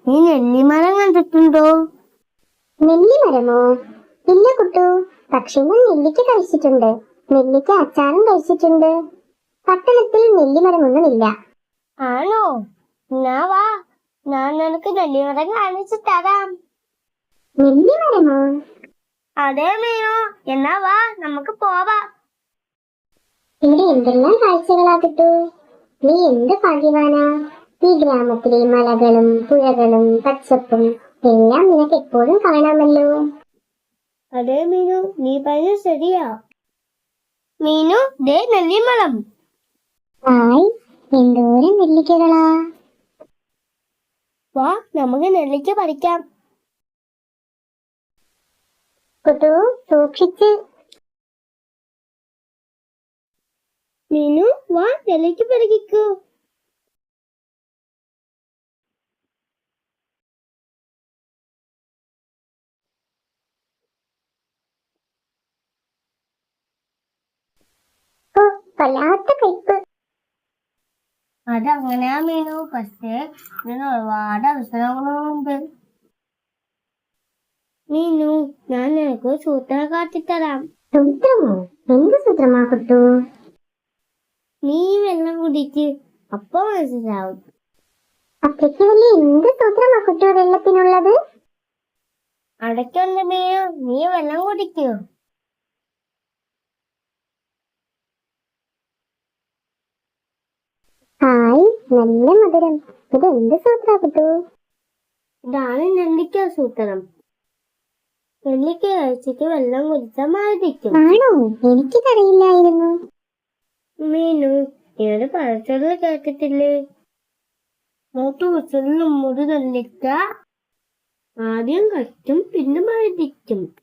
നീ നെല്ലിമരം കണ്ടിട്ടുണ്ടോ? നെല്ലിമരമോ? ഇല്ല കുട്ടു, പക്ഷെ ഞാൻ നെല്ലിക്ക കഴിച്ചിട്ടുണ്ട്. നെല്ലിക്ക അച്ചാറും കഴിച്ചിട്ടുണ്ട്. പട്ടണത്തിൽ നെല്ലിമരമൊന്നുമില്ല. ആണോ? എന്നാ വാ, ഞാൻ നിനക്ക് നെല്ലിമരം കാണിച്ചു തരാം. നെല്ലിമരമോ? അതെ മീനു, എന്നാ വാ, നമുക്ക് പോവാം. ഇവിടെ എന്തെല്ലാം കാഴ്ചകളാ കുട്ടു. നീ എന്ത് ഭാഗ്യവാനാ. ഈ ഗ്രാമത്തിലെ മലകളും പുഴകളും പച്ചപ്പും എല്ലാം നിനക്ക് എപ്പോഴും കാണാമല്ലോ. അതെ മീനു, നീ പറഞ്ഞ ശരിയാ. മീനു, ദേ നെല്ലിമരം. ഹായ്, എന്തോരം നെല്ലിക്കകളാ. വാ, നമുക്ക് നെല്ലിക്ക പറിക്കാം. കുട്ടു, സൂക്ഷിച്ച്. മീനു, വാ, നെല്ലിക്ക പറിക്കൂ. ഓ, വല്ലാത്ത കയ്പ്. അതങ്ങനെയാ മീനു, പക്ഷേ ഇതിന് ഒരുപാട് അവസരങ്ങളുണ്ട്. മീനു, ഞാൻ നിനക്ക് സൂത്രം കാട്ടിത്തരാം. സൂത്രമോ? എന്ത് സൂത്രമാ കുട്ടു? നീ വെള്ളം കുടിക്ക്, അപ്പൊ മനസ്സിലാവും. അത്രയ്ക്ക് വലിയ എന്ത് സൂത്രമാ കുട്ടു വെള്ളത്തിനുള്ളത്? അടയ്ക്കുണ്ട് മീനു, നീ വെള്ളം കുടിക്കൂ. ഹായ്, നല്ല മധുരം. ഇത് എന്ത് സൂത്രാ കുട്ടു? ഇതാണ് നെല്ലിക്ക സൂത്രം. നെല്ലിക്ക കഴിച്ചിട്ട് വെള്ളം കുടിച്ചാൽ മാറിയിരിക്കും. ആണോ? എനിക്കിതറിയില്ലായിരുന്നു. മീനു, ഏത് പഴച്ചൊല്ല് കേട്ടിട്ടില്ലേ? മൂത്ത് കുറിച്ചുള്ള നമ്മുടെ നെല്ലിക്ക ആദ്യം കറ്റും